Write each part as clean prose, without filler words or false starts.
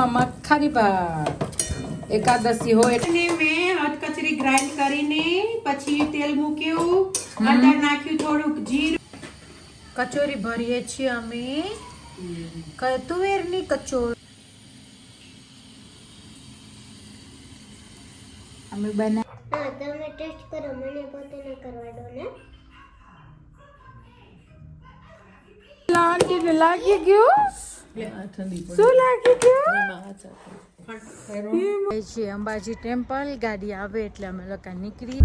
મખાની ભાત એકાદશી હોય અને મેં અધકચરી ગ્રાઇન્ડ કરીને પછી તેલ મૂક્યું, અંદર નાખ્યું થોડુંક જીરું. કચોરી ભરીએ છીએ અમે તુવેરની કચોરી અમે બના તમે ટેસ્ટ કરો, મને પોતે ન કરવા દો ને. લાગી ગયું શું લાગી ગયું છે અંબાજી ટેમ્પલ. ગાડી આવે એટલે અમે લોકો નીકળી.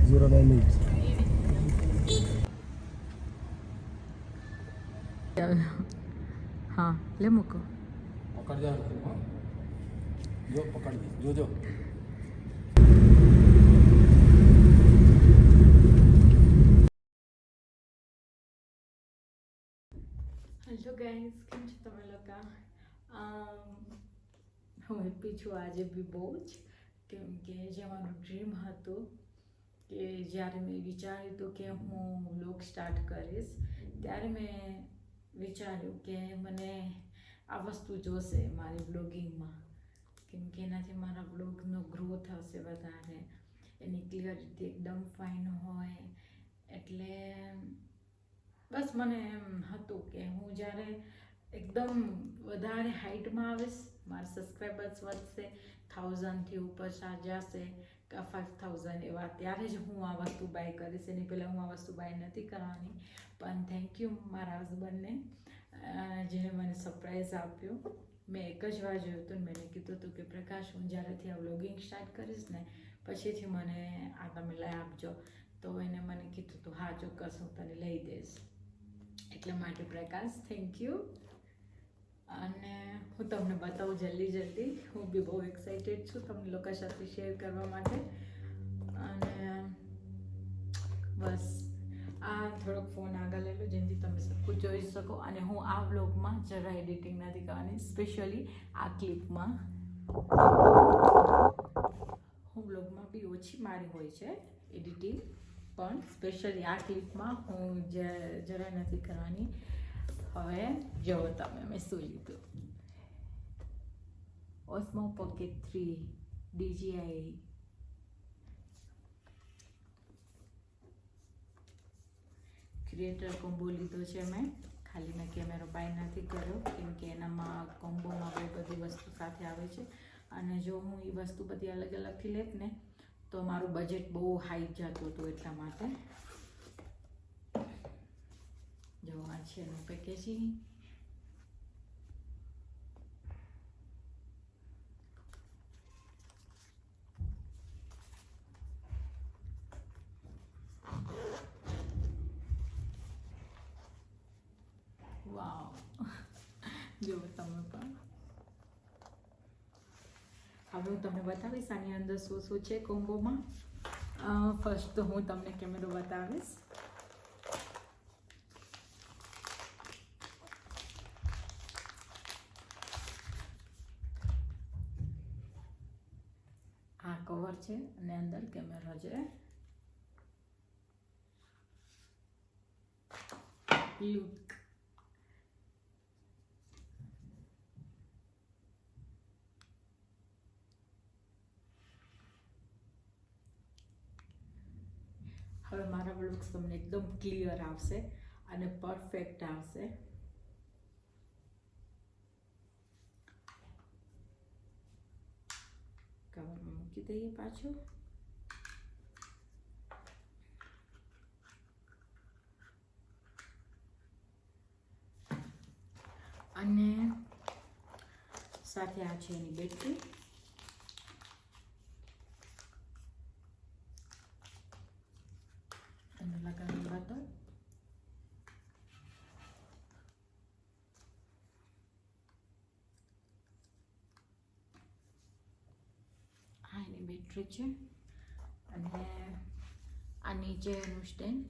09 હા લે મૂકો. પકડ જો પકડ જોજો. હેલો ગાઈઝ, કેમ છો તમે લોકો? હું હેપી છું આજે બી બહુ જ, કેમ કે જે મારું ડ્રીમ હતું કે જ્યારે મેં વિચાર્યું હતું કે હું વ્લોગ સ્ટાર્ટ કરીશ, ત્યારે મેં વિચાર્યું કે મને આ વસ્તુ જોશે મારી બ્લોગિંગમાં, કેમ કે એનાથી મારા બ્લોગનો ગ્રોથ હશે વધારે, એની ક્લિયરિટી એકદમ ફાઇન હોય. એટલે બસ મને એમ હતું કે હું જ્યારે એકદમ વધારે હાઇટમાં આવીશ, મારા સબસ્ક્રાઈબર્સ વધશે, 1000થી ઉપર જશે કે 5000 એવા, ત્યારે જ હું આ વસ્તુ બાય કરીશ. એની પહેલાં હું આ વસ્તુ બાય નથી કરવાની. પણ થેન્ક યુ મારા હસબન્ડને, જેણે મને સરપ્રાઈઝ આપ્યું. મેં એક જ વાર જોયું હતું, મેં કીધું હતું કે પ્રકાશ, હું જ્યારેથી આ વ્લોગિંગ સ્ટાર્ટ કરીશ ને પછીથી મને આ તમે લઈ આપજો. તો એને મને કીધું હતું હા ચોક્કસ હું તને લઈ દઈશ. એટલા માટે પ્રકાશ થેન્ક યુ. અને હું તમને બતાવું જલ્દી, હું બી બહુ એક્સાઇટેડ છું તમને લોકો સાથે શેર કરવા માટે. અને બસ આ થોડોક ફોન આગળ લઈ લો જેનાથી તમે સબ જોઈ શકો. અને હું આ વ્લોગમાં જરા એડિટિંગ નથી કરવાની, સ્પેશિયલી આ ક્લિપમાં. હું વ્લોગમાં બી ઓછી મારી હોય છે એડિટિંગ, પણ સ્પેશિયલી આ ક્લિપમાં હું જરા નથી કરવાની. હવે જુઓ તમે મેં શું લીધું. ઓસ્મો પોકેટ 3 DJI ક્રિએટર કોમ્બો લીધો છે મેં. ખાલી મેં કેમેરો બાય નથી કર્યો, કેમ કે એનામાં કોમ્બોમાં બહુ બધી વસ્તુ સાથે આવે છે. અને જો હું એ વસ્તુ બધી અલગ અલગથી લેત ને તો મારું બજેટ બહુ હાઈ જતું હતું. એટલા માટે જો આ છે એનું પેકેજિંગ. વાવ, જો તમે પણ. હવે હું તમને બતાવીશ આની અંદર શું શું છે કોમ્બોમાં. ફર્સ્ટ તો હું તમને કેમેરો બતાવીશ. આ કવર છે અને અંદર કેમેરો છે. લુક, હવે મારા વ્લોગ્સ તમને એકદમ ક્લિયર આવશે અને પરફેક્ટ આવશે. કવરમાં મૂકી દઈએ પાછું. અને સાથે આ છે એની બેટરી. અને લગાવી બટન. આ એની બેટરી છે. અને આ નીચે એનું સ્ટેન્ડ.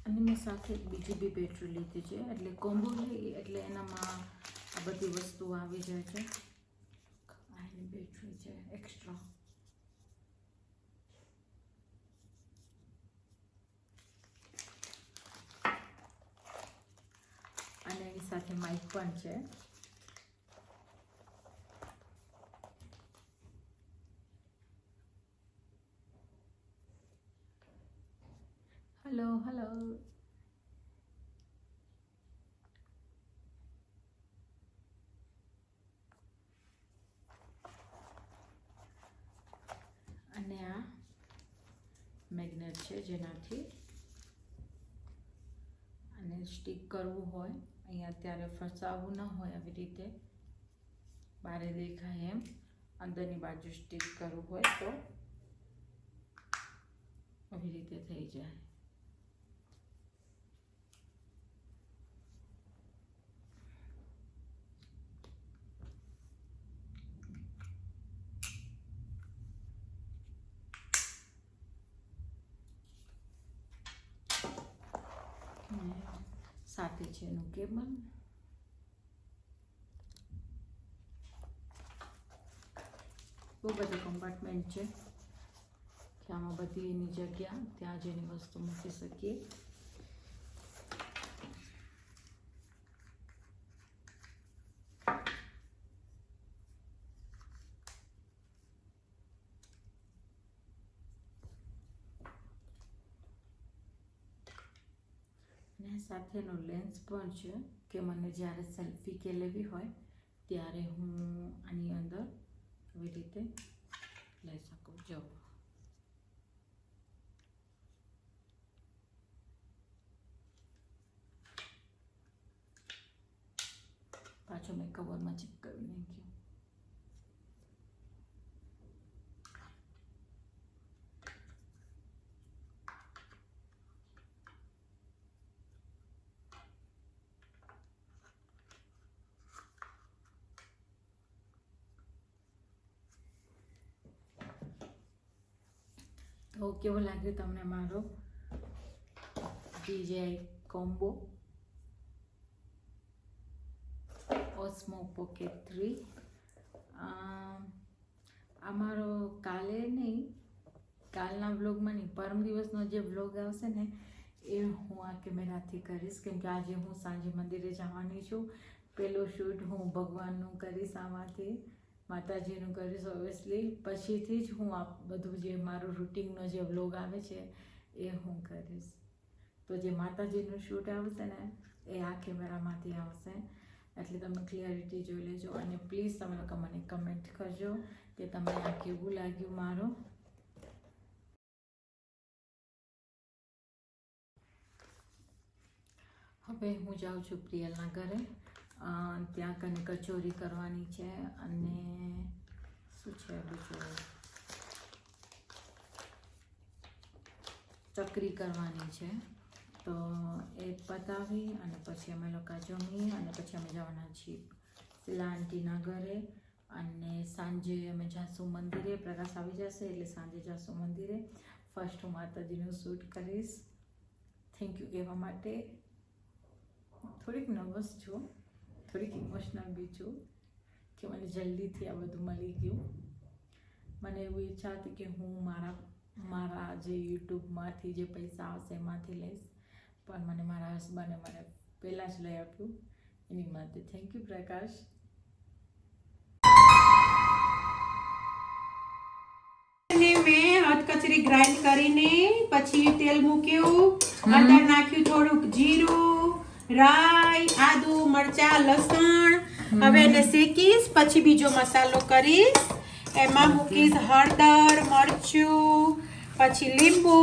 અને મેં સાથે બીજી બી બેટરી લીધી છે, એટલે કોમ્બો લઈ એટલે એનામાં આ બધી વસ્તુ આવી જાય છે. આની બેટરી છે એક્સ્ટ્રા. અને એની સાથે માઇક પણ છે. Hello hello. અને આ મેગ્નેટ છે જેનાથી અને સ્ટીક કરવું હોય અહીંયા અત્યારે ફસાવવું ન હોય, આવી રીતે બહાર દેખાય એમ અંદરની બાજુ સ્ટીક કરવું હોય તો આવી રીતે થઈ જાય. સાથે છે એનું કેબલ. બહુ બધા કમ્પાર્ટમેન્ટ છે કે આમાં બધી એની જગ્યા ત્યાં જ એની વસ્તુ મૂકી શકીએ. અને સાથેનો લેન્સ પણ છે કે મને જ્યારે સેલ્ફી કે લેવી હોય ત્યારે હું આની અંદર આવી રીતે લઈ શકું. જો પાછો મેં કવરમાં ચિપકાવી નાખ્યું. તો કેવો લાગ્યો તમને મારો DJI કોમ્બો ઓસ્મો પોકેટ 3? આ મારો કાલે નહીં, કાલના વ્લોગમાં નહીં, પરમ દિવસનો જે વ્લોગ આવશે ને એ હું આ કેમેરાથી કરીશ, કેમ કે આજે હું સાંજે મંદિરે જવાની છું. પહેલો શૂટ હું ભગવાનનું કરીશ, આમાંથી માતાજીનું કરીશ ઓબ્વિયસલી. પછીથી જ હું આ બધું જે મારું રૂટિનનો જે વ્લોગ આવે છે એ હું કરીશ. તો જે માતાજીનું શૂટ આવશે ને એ આ કેમેરામાંથી આવશે, એટલે તમે ક્લિયરિટી જોઈ લેજો. અને પ્લીઝ તમે લોકો મને કમેન્ટ કરજો કે તમને આ કેવું લાગ્યું મારું. હવે હું જાઉં છું પ્રિયલના ઘરે. ત્યાં કને કચોરી કરવાની છે અને શું છે બીજું, ચકરી કરવાની છે. તો એ પતાવી અને પછી અમે લોકો જમીએ અને પછી અમે જવાના છીએ શીલા આંટીના ઘરે. અને સાંજે અમે જાશું મંદિરે. પ્રકાશ આવી જશે એટલે સાંજે જાશું મંદિરે. ફર્સ્ટ હું માતાજીનું શૂટ કરીશ. થેન્ક યુ કહેવા માટે. થોડીક નર્વસ છું, થોડીક ઇમોશનલ બી છું કે મને જલ્દીથી આ બધું મળી ગયું. મને એવું ઈચ્છા હતી કે હું મારા જે યુટ્યુબમાંથી જે પૈસા આવશે એમાંથી લઈશ, પણ મને મારા હસબન્ડે મને પહેલાં જ લઈ આપ્યું. એની માટે થેન્ક યુ પ્રકાશ. મેં કચરી ગ્રાઇન્ડ કરીને પછી તેલ મૂક્યું, અંદર નાખ્યું થોડુંક જીરું, રાઈ, આદુ, મરચા, લસણ. હવે એને શેકીશ, પછી બીજો મસાલો કરીશ. એમાં મૂકીશ હળદર, મરચું, પછી લીંબુ,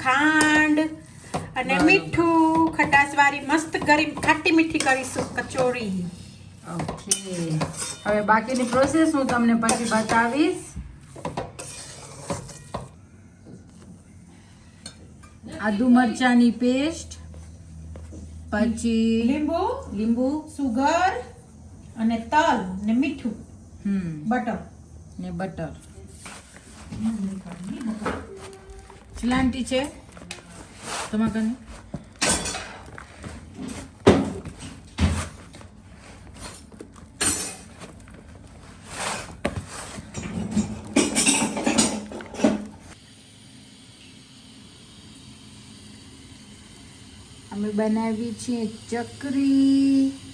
ખાંડ અને મીઠું. ખટાસવાળી મસ્ત ગરમ ખાટી મીઠી કરીશું કચોરી. ઓકે, હવે બાકીની પ્રોસેસ હું તમને પછી બતાવીશ. આદુ મરચાની પેસ્ટ, પછી લીંબુ, સુગર અને તલ ને મીઠું, બટર ને બટર. ચલાંટી છે તમારા કને? બનાવી છે ચકરી.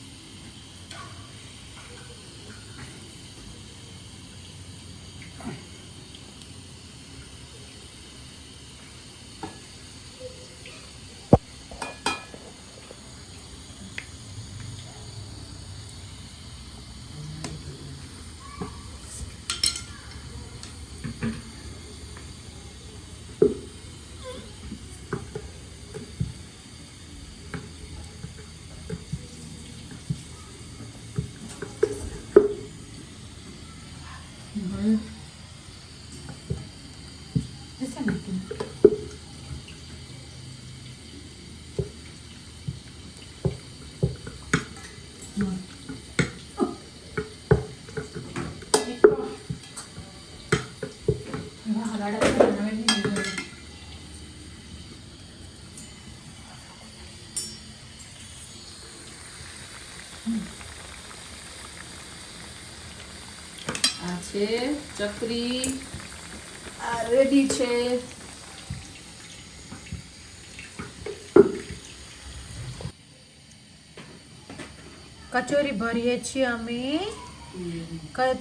આ છે ચકરી, આ રેડી છે. કચોરી ભરીએ છીએ અમે,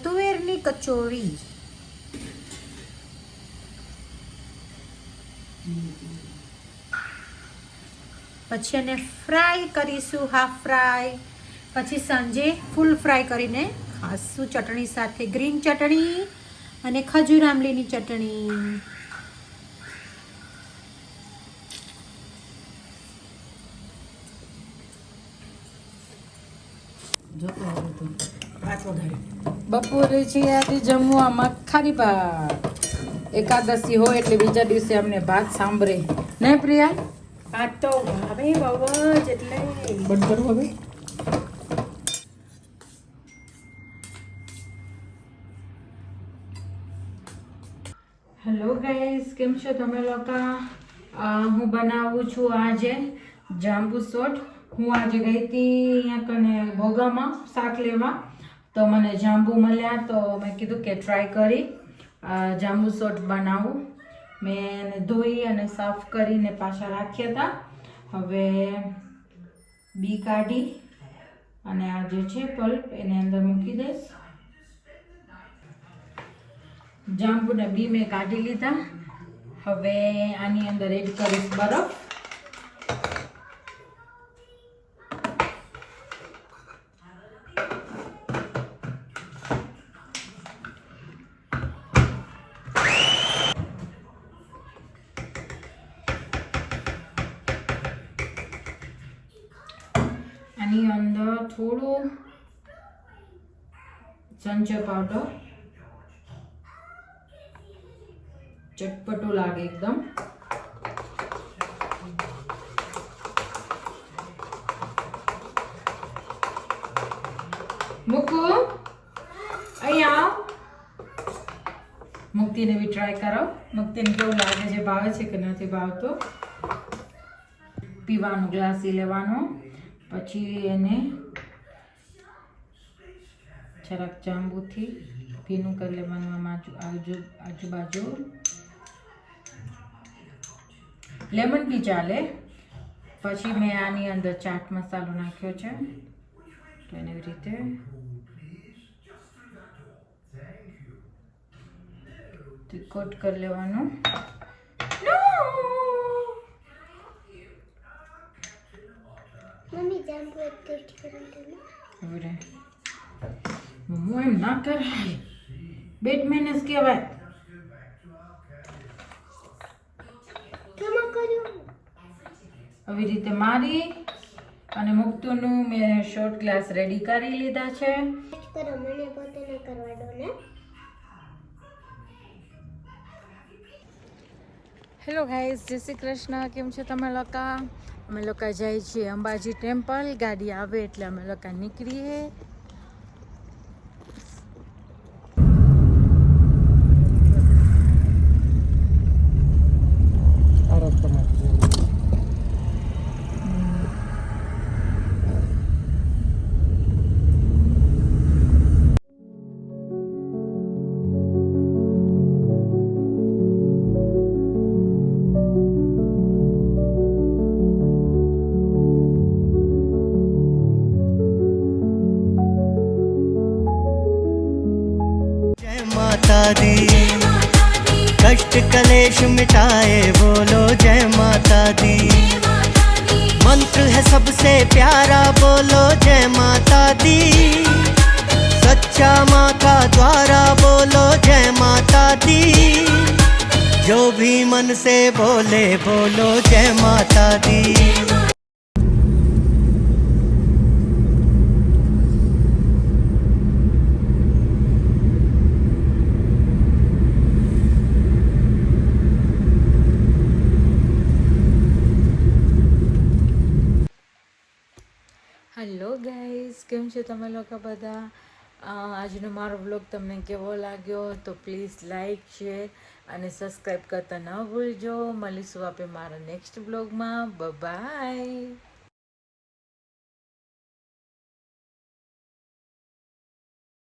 તુવેરની કચોરી. પછી એને ફ્રાય કરીશું, હાફ ફ્રાય. પછી સાંજે ફૂલ ફ્રાય કરીને ખાશું ચટણી સાથે, ગ્રીન ચટણી અને ખજૂર આંબલીની ચટણી. બપોરે છે આજે જમવામાં ખારી ભાત. એકાદશી હોય એટલે બીજા દિવસે અમને ભાત સાંભળે ને પ્રિયા? ભાત તો ભાવે બહુ જ, એટલે બંધ કરો હવે. હેલો ગાઈસ, કેમ છો તમે લોકો? હું બનાવું છું આજે જાંબુ સોટ. હું આજે ગઈ હતી અહીંયા કને ભોગામાં શાક લેવા, તો મને જાંબુ મળ્યા, તો મેં કીધું કે ટ્રાય કરી જાંબુ સોટ બનાવું. મેં એને ધોઈ અને સાફ કરીને પાછા રાખ્યા હતા. હવે બી કાઢી અને આ જે છે પલ્પ એને અંદર મૂકી દઈશ. જાંબુને બી મેં કાઢી લીધા. હવે આની અંદર એડ કરીશ બરફ. આની અંદર થોડું સંચર પાવડર, ચટપટું લાગે એકદમ. મૂકુ અહીંયા મુક્તિને બી ટ્રાય કરો. મુક્તિને કેવું લાગે છે, ભાવે છે કે નથી ભાવતો. પીવાનો ગ્લાસ લેવાનો, પછી એને જરાક જાંબુથી ભીનું કરી લેવાનું. આમાં આજુબાજુ લેમન બી ચાલે. પછી મેં આની અંદર ચાટ મસાલો નાખ્યો છે, તો એને એવી રીતે કોટ કરી લેવાનું. મમ્મી જાંબુ એક ટેસ્ટ કરી દો ને. મમ્મો એમ ના કરાય, બેડ મેનેજ કહેવાય. કેમાં કર્યું? આવી રીતે મારી અને મુક્તુનું મેં શોર્ટ ગ્લાસ રેડી કરી લીધા છે. ટેસ્ટ કરો, મને પોતાને કરવા દો ને. હેલો ગાઈસ, જય શ્રી કૃષ્ણ. કેમ છો તમે લોકો? અમે લોકો જાય છીએ અંબાજી ટેમ્પલ. ગાડી આવે એટલે અમે લોકો નીકળીએ. माता दी कष्ट कलेश मिटाए बोलो जय माता दी मंत्र है सबसे प्यारा बोलो जय माता दी सच्चा माँ का द्वारा बोलो जय माता दी जो भी मन से बोले बोलो जय माता दी હેલો ગાઈઝ, કેમ છો તમે લોકો બધા? આજનો મારો બ્લોગ તમને કેવો લાગ્યો તો પ્લીઝ લાઈક શેર અને સબસ્ક્રાઈબ કરતા ન ભૂલજો. મળીશું આપણે મારા નેક્સ્ટ બ્લોગમાં. બાય.